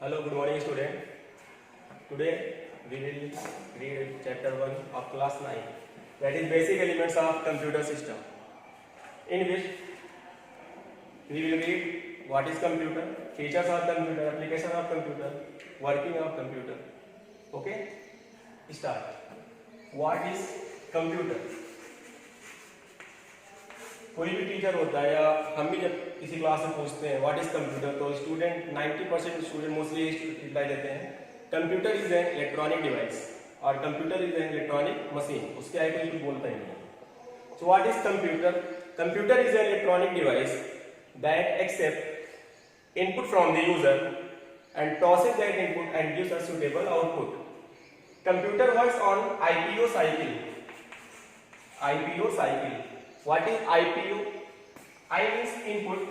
Hello, good morning student. Today we will read chapter 1 of class 9, that is basic elements of computer system, in which we will read what is computer, features of computer, application of computer, working of computer. Okay, start. What is computer? कोई भी teacher होता है या हम भी जब किसी class में पूछते हैं व्हाट इज कंप्यूटर, तो स्टूडेंट 90% स्टूडेंट मोस्टली रिप्लाई देते हैं computer is an electronic device और computer is an electronic machine. उसके आगे कोई कुछ बोलता ही नहीं। So what is computer? Computer is an electronic device that accept input from the user and process that input and gives a suitable output. Computer works on IPO cycle. IPO cycle. What is IPO? I means input,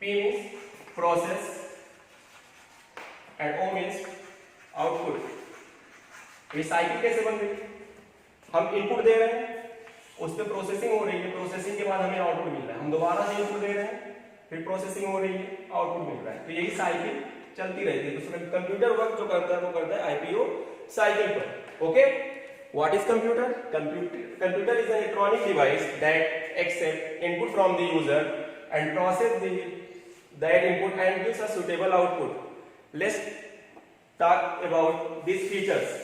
P means process, and O means output. ये cycle कैसे बन रही है? हम input दे रहे हैं, उस पर प्रोसेसिंग हो रही है, प्रोसेसिंग के बाद हमें आउटपुट मिल रहा है, हम दोबारा से इनपुट दे रहे हैं, फिर प्रोसेसिंग हो रही है, आउटपुट मिल रहा है। तो यही साइकिल चलती रहती है। तो कंप्यूटर वर्क जो करता है वो करता है आईपीओ साइकिल पर। Okay, what is computer? Computer is an electronic device that accepts input from the user and process that input and gives a suitable output. Let's talk about these features.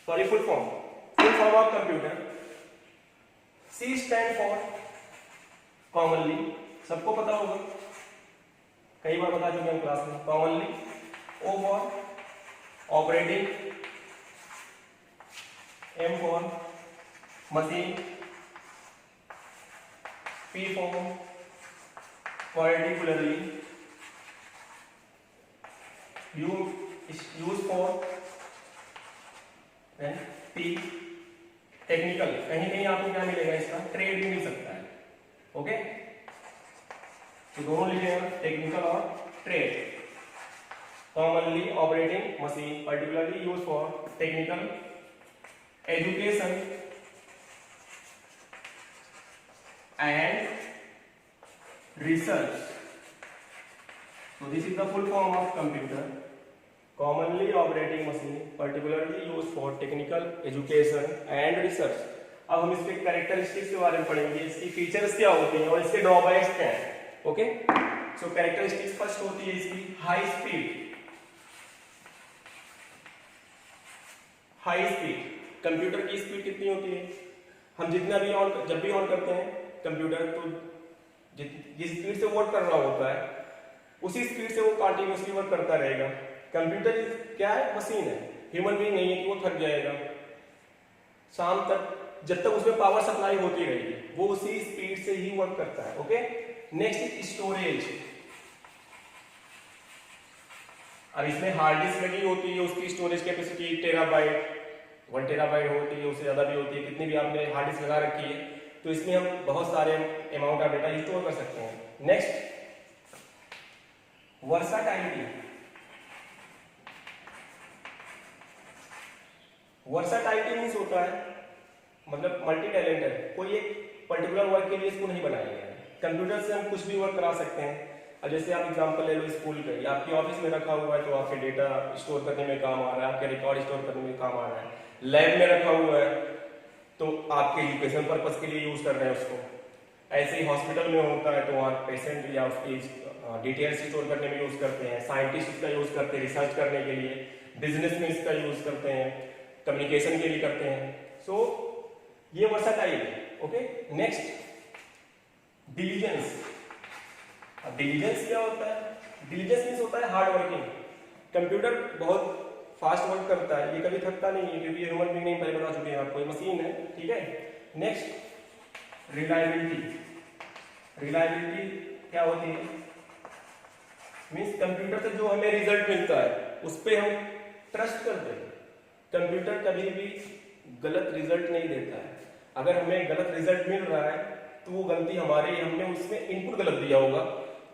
Sorry, full form. Full form of computer. C stand for commonly. सबको पता होगा, कई बार बता चुके हैं class में। Commonly. O for operating. M for machine, P for particularly, U is used for, then T technical। कहीं कहीं आपको क्या मिलेगा, इसका ट्रेड भी मिल सकता है। ओके, तो दोनों लिखे हैं, टेक्निकल और trade. Commonly operating machine, particularly use for technical education and research. So this is the full form of computer. Commonly operating machine, particularly used for technical education and research. अब हम इसके characteristics के बारे में पढ़ेंगे, इसकी features क्या होती हैं और इसके ड्रॉबैक्स क्या हैं। ओके, सो कैरेक्टरिस्टिक्स फर्स्ट होती है इसकी high speed. High speed, computer की स्पीड कितनी होती है? हम जितना भी जब भी ऑन करते हैं कंप्यूटर, तो जिस स्पीड से वर्क कर रहा होता है उसी स्पीड से वो कंटिन्यूअसली वर्क करता रहेगा। कंप्यूटर क्या है? मशीन है, ह्यूमन बीइंग नहीं है कि वो थक जाएगा। शाम तक जब तक उसमें पावर सप्लाई होती रहेगी वो उसी स्पीड से ही वर्क करता है। Okay, next is storage. अब इसमें हार्ड डिस्क लगी होती है, उसकी स्टोरेज कैपेसिटी टेराबाइट, 1 टेराबाइट होती है, उससे ज्यादा भी होती है। कितनी भी आपने हार्ड डिस्क लगा रखी है तो इसमें हम बहुत सारे अमाउंट ऑफ डेटा स्टोर कर सकते हैं। नेक्स्ट, वर्साटाइलिटी। वर्साटाइलिटी मींस होता है मतलब मल्टी टैलेंटेड। कोई एक पर्टिकुलर वर्क के लिए इसको नहीं बनाया गया है। कंप्यूटर से हम कुछ भी वर्क करा सकते हैं। अब जैसे आप एग्जांपल ले लो स्कूल का, या आपके ऑफिस में रखा हुआ है तो आपके डेटा स्टोर करने में काम आ रहा है, आपके रिकॉर्ड स्टोर करने में काम आ रहा है। लैब में रखा हुआ है तो आपके एजुकेशन पर्पस के लिए यूज कर रहे हैं उसको। ऐसे ही हॉस्पिटल में होता है तो वहाँ पेशेंट या उसकी डिटेल्स स्टोर करने में यूज करते हैं। साइंटिस्ट इसका यूज करते हैं रिसर्च करने के लिए, बिजनेस में इसका यूज करते हैं, कम्युनिकेशन के लिए करते हैं। सो ये वर्साटाइल है। Okay, next diligence. अब डिलीजेंस क्या होता है? डिलीजेंस मींस होता है हार्ड वर्किंग। कंप्यूटर बहुत फास्ट वर्क करता है, ये कभी थकता नहीं है क्योंकि ह्यूमन बीइंग नहीं, पहले बता चुके हैं आपको, ये मशीन है। ठीक है, नेक्स्ट रिलायबिलिटी। रिलायबिलिटी क्या होती है? मींस कंप्यूटर से जो हमें रिजल्ट मिलता है उस पर हम ट्रस्ट करते हैं। कंप्यूटर कभी भी गलत रिजल्ट नहीं देता है। अगर हमें गलत रिजल्ट मिल रहा है तो वो गलती हमारी, हमने उसमें इनपुट गलत दिया होगा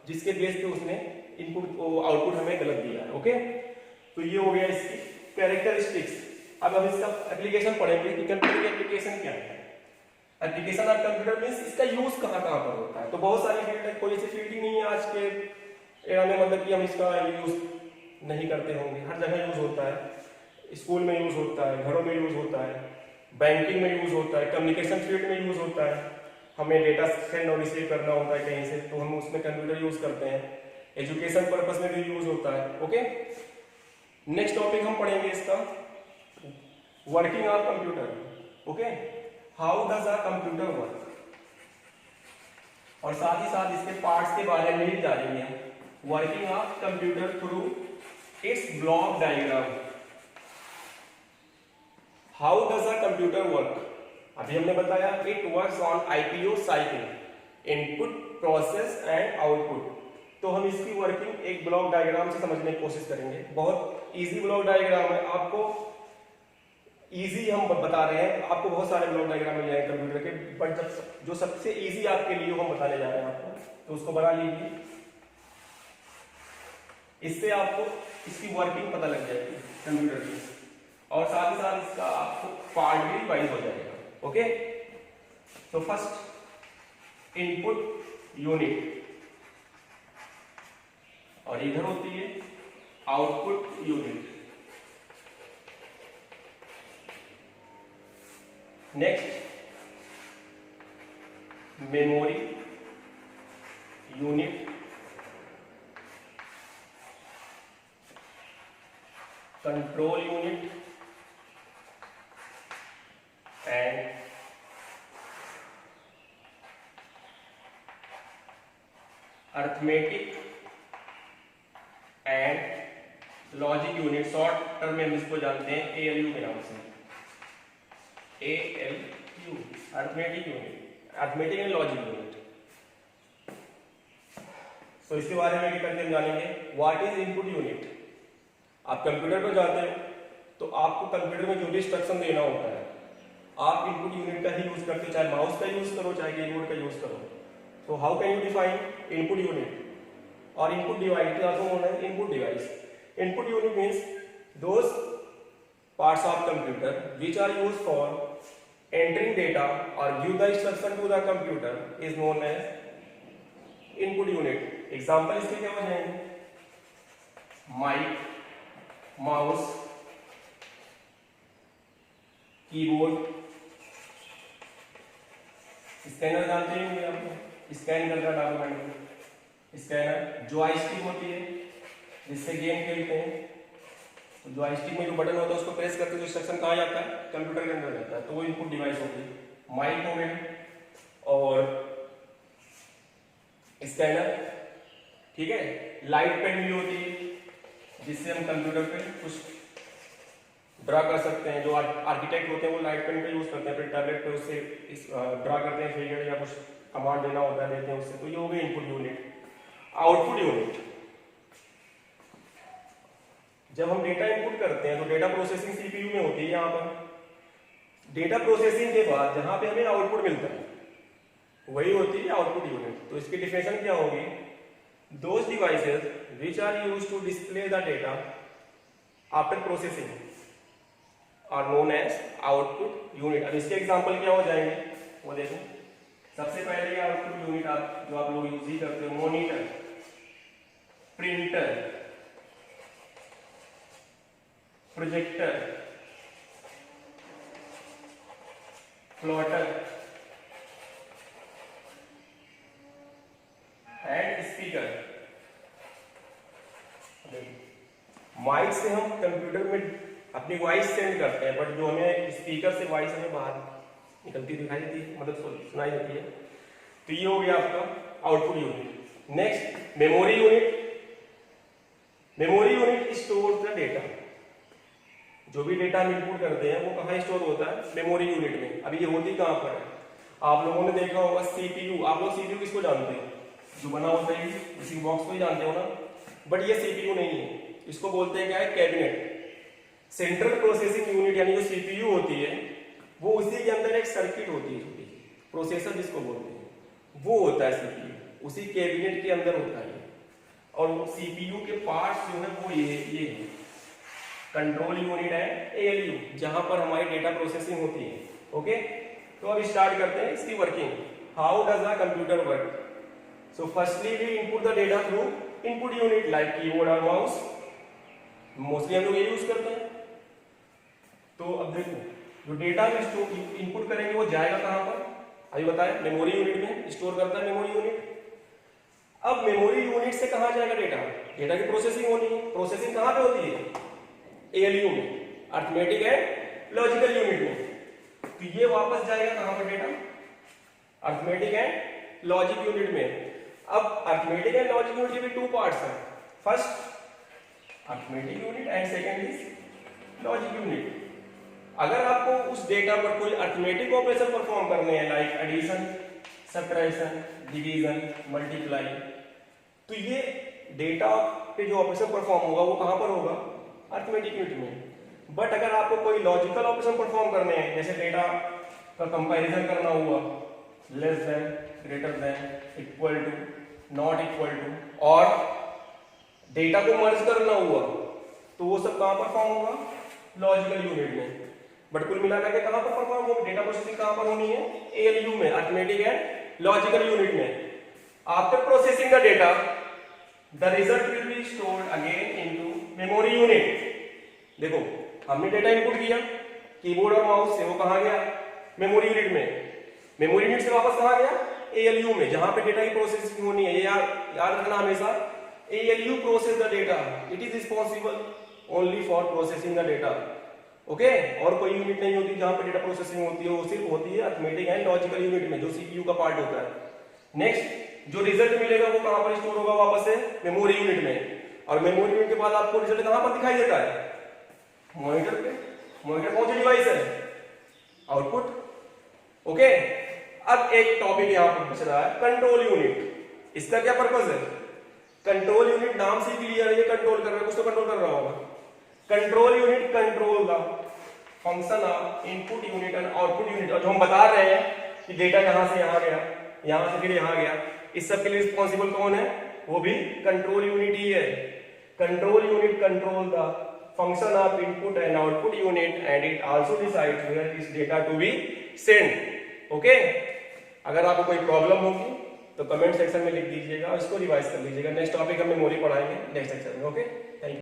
जिसके बेस पे उसने इनपुट आउटपुट हमें गलत दिया है। ओके, तो ये हो गया इसकी कैरेक्टरिस्टिक्स। अब हम इसका एप्लीकेशन पढ़ेंगे कि कंप्यूटर की एप्लीकेशन क्या है। एप्लीकेशन ऑफ कंप्यूटर मींस इसका यूज कहाँ कहाँ पर होता है। तो बहुत सारी फील्ड है, कोई ऐसी फील्ड ही नहीं है आज के एआई में मतलब कि हम इसका यूज नहीं करते होंगे, हर जगह यूज होता है, स्कूल में यूज होता है, घरों में यूज होता है, बैंकिंग में यूज होता है, कम्युनिकेशन फील्ड में यूज होता है, हमें डेटा सेंड और रिसीव करना होता है कहीं से तो हम उसमें कंप्यूटर यूज करते हैं, एजुकेशन पर्पस में भी यूज होता है। ओके, नेक्स्ट टॉपिक हम पढ़ेंगे इसका working of computer. Okay, how does a computer work, और साथ ही साथ इसके पार्ट्स के बारे में भी जानेंगे हम। Working of computer through it's block diagram. How does a computer work, अभी हमने बताया it works on IPO cycle, input process and output. तो हम इसकी वर्किंग एक ब्लॉक डायग्राम से समझने की कोशिश करेंगे। बहुत इजी ब्लॉक डायग्राम है, आपको इजी हम बता रहे हैं, आपको बहुत सारे ब्लॉक डायग्राम मिल जाएंगे कंप्यूटर के, बट जब जो सबसे इजी आपके लिए हम बताने जा रहे हैं आपको, तो उसको बना लीजिए। इससे आपको इसकी वर्किंग पता लग जाएगी कंप्यूटर की, और साथ ही साथ इसका आपको पार्ट भी वाइज हो जाएगा। ओके, तो फर्स्ट इनपुट यूनिट, और इधर होती है output unit. Next memory unit, control unit and arithmetic and logic unit. Short term में हम इसको जानते हैं एएलयू के नाम से, ALU arithmetic unit, arithmetic and logic unit. तो इसके बारे में करके हम जानेंगे व्हाट इज इनपुट यूनिट। आप कंप्यूटर पर जाते हो तो आपको कंप्यूटर में जो भी इंस्ट्रक्शन देना होता है आप इनपुट यूनिट का ही यूज करते हो, चाहे माउस का यूज करो चाहे कीबोर्ड का यूज करो। तो how can you define input unit or input device is also known as input device. Input unit means those parts of computer which are used for entering data or give the instruction to the computer is known as input unit. Example इसके क्या हो जाएंगे, mic, mouse, keyboard, scanner जानते होंगे आप, scan करता है document, scanner, joystick होती है जिससे गेम खेलते हैं, तो जॉयस्टिक में जो बटन होता है उसको प्रेस करते तो इंस्ट्रक्शन कहाँ जाता है, कंप्यूटर के अंदर जाता है, तो वो इनपुट डिवाइस होती है। माइक हो गया और स्कैनर, ठीक है। लाइट पेन भी होती है जिससे हम कंप्यूटर पे कुछ ड्रा कर सकते हैं, जो आर्किटेक्ट होते हैं वो लाइट पेन का यूज करते हैं, फिर टैबलेट पे उससे ड्रा करते हैं, फिगर या कुछ कमांड देना होता है देते हैं उससे, तो ये हो गई इनपुट यूनिट। आउटपुट यूनिट, जब हम डेटा इनपुट करते हैं तो डेटा प्रोसेसिंग सीपीयू में होती है। यहाँ पर डेटा प्रोसेसिंग के बाद जहां पे हमें आउटपुट मिलता है वही होती है आउटपुट यूनिट। तो इसकी डिफिनेशन क्या होगी, those devices which are used to display the data after processing are known as output unit. अब इसके एग्जांपल क्या हो जाएंगे वो देखें। सबसे पहले आउटपुट यूनिट जो आप लोग यूज ही करते हो, monitor, printer, projector, plotter and speaker. Mic से हम कंप्यूटर में अपनी वॉइस सेंड करते हैं, बट जो हमें स्पीकर से वॉइस हमें बाहर निकलती दिखाई देती है, मतलब सुनाई देती है। तो ये हो गया आपका output unit. Next memory unit. Memory unit store the data, जो भी डेटा हम इनपुट करते हैं वो कहाँ स्टोर होता है, मेमोरी यूनिट में। अभी ये होती कहाँ पर है, आप लोगों ने देखा होगा सीपीयू। आप लोग सीपीयू किसको जानते हैं, जो बना होता है इसी बॉक्स को ही जानते हो ना, बट ये सीपीयू नहीं है, इसको बोलते हैं क्या है, कैबिनेट। सेंट्रल प्रोसेसिंग यूनिट यानी जो सीपीयू होती है वो उसी के अंदर एक सर्किट होती है छोटी, प्रोसेसर जिसको बोलते हैं, वो होता है सीपीयू, उसी कैबिनेट के अंदर होता है। और सीपीयू के पार्ट्स जो है वो ये है, कंट्रोल यूनिट है एएलयू, जहां पर हमारी डेटा प्रोसेसिंग होती है। ओके, तो अब स्टार्ट करते हैं इसकी working. How does a computer work. So firstly we input the data through input unit like keyboard और माउस, मोस्टली हम लोग ये यूज करते हैं। तो अब देखो जो डेटा में स्टोर इनपुट करेंगे वो जाएगा कहां पर, अभी बताया मेमोरी यूनिट में स्टोर करता है मेमोरी यूनिट। अब मेमोरी यूनिट से कहां जाएगा डेटा, डेटा की प्रोसेसिंग होनी है। प्रोसेसिंग कहां पे होती है, एएलयू में, अरिथमेटिक एंड लॉजिकल यूनिट में। तो ये वापस जाएगा कहां पर data, arithmetic and logic unit में। अब अरिथमेटिक एंड लॉजिक यूनिट के भी टू पार्ट्स हैं, first arithmetic unit and second is logic unit. अगर आपको उस डेटा पर कोई अरिथमेटिक ऑपरेशन परफॉर्म करने हैं like addition, subtraction, division, multiply, तो ये डेटा पे जो ऑपरेशन परफॉर्म होगा वो कहां पर होगा, अरिथमेटिक यूनिट में। बट अगर आपको कोई लॉजिकल ऑपरेशन परफॉर्म करने हैं, जैसे डेटा का कंपैरिजन करना हुआ, less than, greater than, equal to, not equal to, और डेटा को मर्ज करना हुआ, तो वो सब कहां परफॉर्म होगा, लॉजिकल यूनिट में। बट कुल मिलाकर के कहां पर परफॉर्म होगा, डेटा प्रोसेसिंग कहां पर होनी है, एएलयू में, अरिथमेटिक एंड लॉजिकल यूनिट में। After processing the data the result will be stored again into memory unit. देखो हमने डेटा इनपुट किया कीबोर्ड और माउस से, वो कहां गया, मेमोरी यूनिट में। मेमोरी यूनिट से वापस कहां गया, एएलयू में, जहां पे डेटा की प्रोसेसिंग होनी है। ये याद रखना हमेशा, ALU process the data, it is responsible only for processing the data. Okay, और कोई यूनिट नहीं होती जहां पे डेटा प्रोसेसिंग होती है, वो सिर्फ होती है अरिथमेटिक एंड लॉजिकल यूनिट में, जो सीपीयू का पार्ट होता है। नेक्स्ट जो रिजल्ट मिलेगा वो कहां पर स्टोर होगा, वापस से मेमोरी यूनिट में। और मेमोरी यूनिट के बाद आपको रिजल्ट कहां पर दिखाई देता है, मॉनिटर पे। मॉनिटर कौन सी डिवाइस है, आउटपुट। ओके, अब एक टॉपिक यहां पर बच रहा है, कंट्रोल यूनिट। इसका क्या पर्पस है, कंट्रोल यूनिट नाम से क्लियर है, ये कंट्रोल कर रहा है, कुछ तो कंट्रोल कर रहा होगा। Control unit control the function of input unit and output unit. और जो हम बता रहे हैं कि डेटा यहां से यहां गया, यहां से फिर यहां गया, इस सब के लिए रिस्पॉन्सिबल कौन है, वो भी कंट्रोल यूनिट ही है। Control unit control the function of input and output unit and it also decides where is data to be send. Okay, अगर आपको कोई प्रॉब्लम होगी तो कमेंट सेक्शन में लिख दीजिएगा, इसको रिवाइज कर लीजिएगा। नेक्स्ट टॉपिक हम मेमोरी पढ़ाएंगे नेक्स्ट सेक्शन में। ओके।